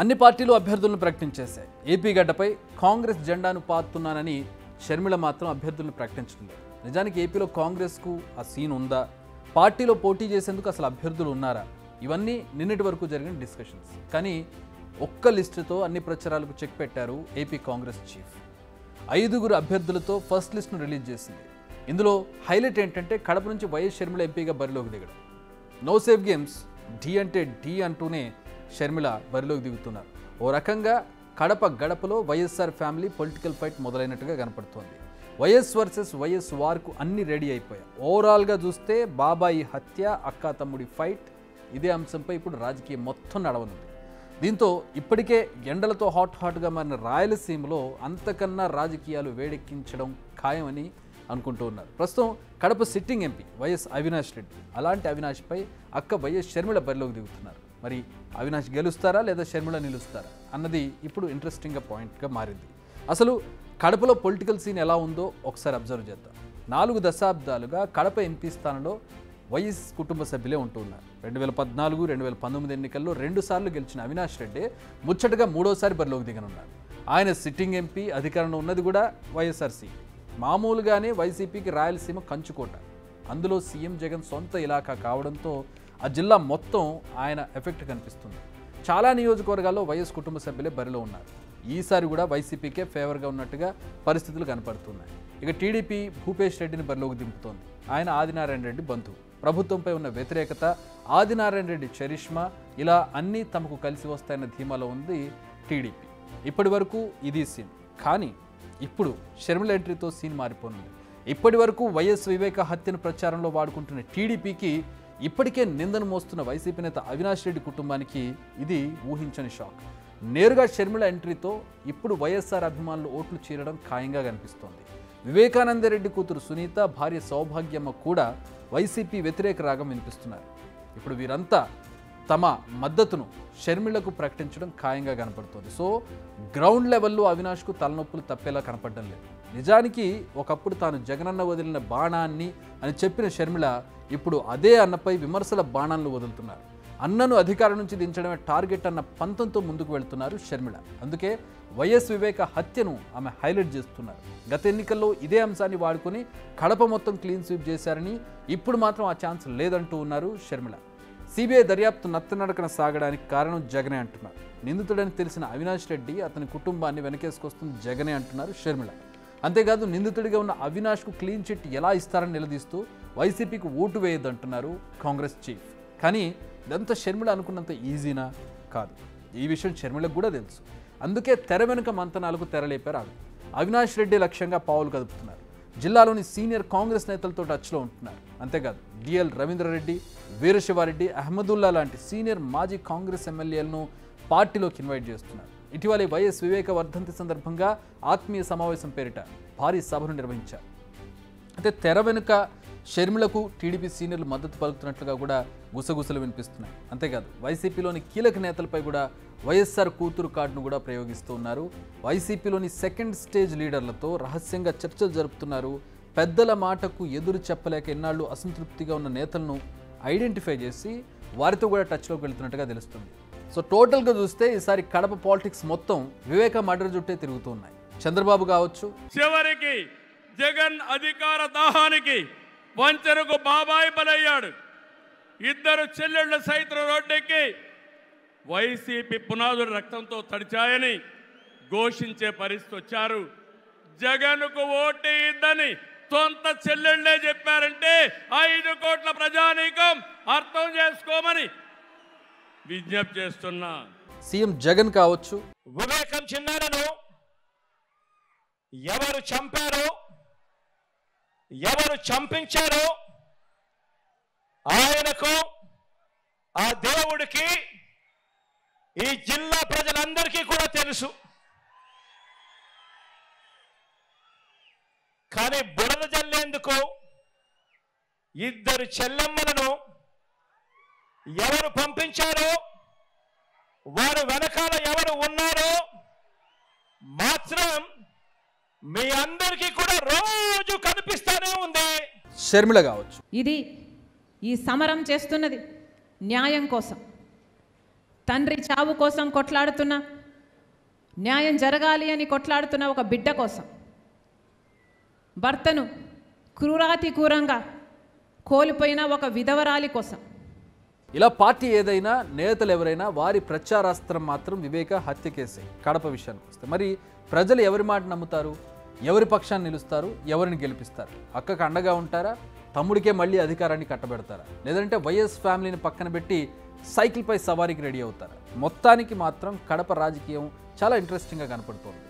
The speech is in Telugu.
అన్ని పార్టీలు అభ్యర్థులను ప్రకటించేశాయి. ఏపీ గడ్డపై కాంగ్రెస్ జెండాను పాతున్నానని షర్మిల మాత్రం అభ్యర్థులను ప్రకటించడం లేదు. నిజానికి ఏపీలో కాంగ్రెస్కు ఆ సీన్ ఉందా, పార్టీలో పోటీ చేసేందుకు అసలు అభ్యర్థులు ఉన్నారా, ఇవన్నీ నిన్నటి వరకు జరిగిన డిస్కషన్స్. కానీ ఒక్క లిస్టుతో అన్ని ప్రచారాలకు చెక్ పెట్టారు ఏపీ కాంగ్రెస్ చీఫ్. 5 అభ్యర్థులతో ఫస్ట్ లిస్ట్ను రిలీజ్ చేసింది. ఇందులో హైలైట్ ఏంటంటే కడప నుంచి వైఎస్ షర్మిల ఎంపీగా బరిలోకి దిగడం. నో సేఫ్ గేమ్స్, ఢీ అంటే ఢీ అంటూనే షర్మిల బరిలోకి దిగుతున్నారు. ఓ రకంగా కడప గడపలో వైఎస్ఆర్ ఫ్యామిలీ పొలిటికల్ ఫైట్ మొదలైనట్టుగా కనపడుతోంది. వైఎస్ వర్సెస్ వైఎస్ వార్కు అన్ని రెడీ అయిపోయాయి. ఓవరాల్గా చూస్తే బాబాయి హత్య, అక్కా తమ్ముడి ఫైట్, ఇదే అంశంపై ఇప్పుడు రాజకీయం మొత్తం నడవనుంది. దీంతో ఇప్పటికే ఎండలతో హాట్గా మారిన రాయలసీమలో అంతకన్నా రాజకీయాలు వేడెక్కించడం ఖాయమని అనుకుంటూ ఉన్నారు. ప్రస్తుతం Kadapa sitting MP YS Avinash Reddy, అలాంటి అవినాష్పై అక్క వైఎస్ షర్మిల బరిలోకి దిగుతున్నారు. మరి అవినాష్ గెలుస్తారా లేదా షర్మిల నిలుస్తారా అన్నది ఇప్పుడు ఇంట్రెస్టింగ్గా పాయింట్గా మారింది. అసలు కడపలో పొలిటికల్ సీన్ ఎలా ఉందో ఒకసారి అబ్జర్వ్ చేద్దాం. 4 దశాబ్దాలుగా కడప ఎంపీ స్థానంలో వైఎస్ కుటుంబ సభ్యులే ఉంటూ ఉన్నారు. 2014, 2019 ఎన్నికల్లో 2 సార్లు గెలిచిన అవినాష్ రెడ్డి ముచ్చటగా 3వసారి బరిలోకి దిగనున్నారు. ఆయన సిట్టింగ్ ఎంపీ, అధికారంలో ఉన్నది కూడా వైఎస్ఆర్సీ. మామూలుగానే వైసీపీకి రాయలసీమ కంచుకోట. అందులో సీఎం జగన్ సొంత ఇలాకా కావడంతో ఆ జిల్లా మొత్తం ఆయన ఎఫెక్ట్ కనిపిస్తుంది. చాలా నియోజకవర్గాల్లో వైఎస్ కుటుంబ సభ్యులే బరిలో ఉన్నారు. ఈసారి కూడా వైసీపీకే ఫేవర్గా ఉన్నట్టుగా పరిస్థితులు కనపడుతున్నాయి. ఇక టీడీపీ భూపేష్ రెడ్డిని బరిలోకి దింపుతోంది. ఆయన ఆదినారాయణ రెడ్డి బంధువు. ప్రభుత్వంపై ఉన్న వ్యతిరేకత, ఆదినారాయణ రెడ్డి చరిష్మా, ఇలా అన్నీ తమకు కలిసి వస్తాయన్న ధీమాలో ఉంది టీడీపీ. ఇప్పటి వరకు ఇది సీన్. కానీ ఇప్పుడు షర్మిల ఎంట్రీతో సీన్ మారిపోనుంది. ఇప్పటి వరకు వైఎస్ వివేక హత్యను ప్రచారంలో వాడుకుంటున్న టీడీపీకి ఇప్పటికే నిందను మోస్తున్న వైసీపీ నేత అవినాష్ రెడ్డి కుటుంబానికి ఇది ఊహించని షాక్. నేరుగా షర్మిల ఎంట్రీతో ఇప్పుడు వైఎస్ఆర్ అభిమానులు ఓట్లు చీరడం ఖాయంగా కనిపిస్తోంది. వివేకానందరెడ్డి కూతురు సునీత, భార్య సౌభాగ్యమ్మ కూడా వైసీపీ వ్యతిరేక రాగం వినిపిస్తున్నారు. ఇప్పుడు వీరంతా తమ మద్దతును షర్మిలకు ప్రకటించడం ఖాయంగా కనపడుతోంది. సో గ్రౌండ్ లెవెల్లో అవినాష్కు తలనొప్పులు తప్పేలా కనపడడం లేదు. నిజానికి ఒకప్పుడు తాను జగనన్న వదిలిన బాణాన్ని అని చెప్పిన షర్మిల ఇప్పుడు అదే అన్నపై విమర్శల బాణాలను వదులుతున్నారు. అన్నను అధికారం నుంచి దించడమే టార్గెట్ అన్న పంతంతో ముందుకు వెళ్తున్నారు షర్మిల. అందుకే వైఎస్ వివేక హత్యను ఆమె హైలైట్ చేస్తున్నారు. గత ఎన్నికల్లో ఇదే అంశాన్ని వాడుకొని కడప మొత్తం క్లీన్ స్వీప్ చేశారని, ఇప్పుడు మాత్రం ఆ ఛాన్స్ లేదంటూ ఉన్నారు షర్మిల. సిబిఐ దర్యాప్తు నత్తనడకన సాగడానికి కారణం జగనే అంటున్నారు. నిందితుడని తెలిసిన అవినాష్ రెడ్డి, అతని కుటుంబాన్ని వెనకేసుకొస్తుంది జగనే అంటున్నారు షర్మిల. అంతేకాదు నిందితుడిగా ఉన్న అవినాష్కు క్లీన్ చిట్ ఎలా ఇస్తారని నిలదీస్తూ వైసీపీకి ఓటు వేయొద్దంటున్నారు కాంగ్రెస్ చీఫ్. కానీ ఇదంతా షర్మిల అనుకున్నంత ఈజీనా? కాదు. ఈ విషయం షర్మిలకు కూడా తెలుసు. అందుకే తెర వెనుక మంతనాలకు తెరలేపారు ఆమె. అవినాష్ రెడ్డి లక్ష్యంగా పావులు కదుపుతున్నారు. జిల్లాలోని సీనియర్ కాంగ్రెస్ నేతలతో టచ్లో ఉంటున్నారు. అంతేకాదు డిఎల్ రవీంద్రారెడ్డి, వీరశివారెడ్డి, అహ్మదుల్లా లాంటి సీనియర్ మాజీ కాంగ్రెస్ ఎమ్మెల్యేలను పార్టీలోకి ఇన్వైట్ చేస్తున్నారు. ఇటీవలే వైఎస్ వివేక వర్ధంతి సందర్భంగా ఆత్మీయ సమావేశం పేరిట భారీ సభను నిర్వహించారు. అయితే తెర వెనుక షర్మిలకు టీడీపీ సీనియర్లు మద్దతు పలుకుతున్నట్లుగా కూడా గుసగుసలు వినిపిస్తున్నాయి. అంతేకాదు వైసీపీలోని కీలక నేతలపై కూడా వైఎస్ఆర్ కూతురు కార్డును కూడా ప్రయోగిస్తూ ఉన్నారు. వైసీపీలోని సెకండ్ స్టేజ్ లీడర్లతో రహస్యంగా చర్చలు జరుపుతున్నారు. పెద్దల మాటకు ఎదురు చెప్పలేక ఎన్నాళ్ళు అసంతృప్తిగా ఉన్న నేతలను ఐడెంటిఫై చేసి వారితో కూడా టచ్లోకి వెళ్తున్నట్టుగా తెలుస్తుంది. సో టోటల్గా చూస్తే ఈసారి కడప పాలిటిక్స్ మొత్తం వివేక మర్డర్ చుట్టే తిరుగుతూ ఉన్నాయి. చంద్రబాబు కావచ్చు, చివరికి జగన్ అధికార దాహానికి వంచనకు బాబాయి బలయ్యాడు. 2 చెల్లెళ్ల సైతం రోడ్డెక్కి వైసీపీ పునాదులు రక్తంతో తడిచాయని ఘోషించే పరిస్థితి వచ్చారు. జగన్కు ఓటేయద్దని సొంత చెల్లెళ్లే చెప్పారంటే 5 కోట్ల ప్రజానీకం అర్థం చేసుకోమని విజ్ఞప్తి చేస్తున్నా. సీఎం జగన్ కావచ్చు, వివేకం చిన్నారను ఎవరు చంపారో, ఎవరు చంపించారో ఆయనకు, ఆ దేవుడికి, ఈ జిల్లా ప్రజలందరికీ కూడా తెలుసు. కానీ బురద జల్లేందుకు 2 చెల్లెమ్మలను ఎవరు పంపించారో, వారు వెనకాల ఎవరు ఉన్నారో మాత్రం మీ అందరికీ కూడా రోజు కనిపిస్తూనే ఉంది. షర్మిల కావచ్చు, ఇది ఈ సమరం చేస్తున్నది న్యాయం కోసం. తండ్రి చావు కోసం కొట్లాడుతున్న, న్యాయం జరగాలి అని కొట్లాడుతున్న ఒక బిడ్డ కోసం, భర్తను క్రూరాతి క్రూరంగా కోల్పోయిన ఒక విధవరాలి కోసం. ఇలా పార్టీ ఏదైనా, నేతలు ఎవరైనా వారి ప్రచారాస్త్రం మాత్రం వివేక హత్య కేసే. కడప విషయానికి వస్తే మరి ప్రజలు ఎవరి మాట నమ్ముతారు? ఎవరి పక్షాన్ని నిలుస్తారు? ఎవరిని గెలిపిస్తారు? అక్కకు అండగా ఉంటారా? తమ్ముడికే మళ్ళీ అధికారాన్ని కట్టబెడతారా? లేదంటే వైఎస్ ఫ్యామిలీని పక్కన పెట్టి సైకిల్పై సవారీకి రెడీ అవుతారా? మొత్తానికి మాత్రం కడప రాజకీయం చాలా ఇంట్రెస్టింగ్గా కనపడుతోంది.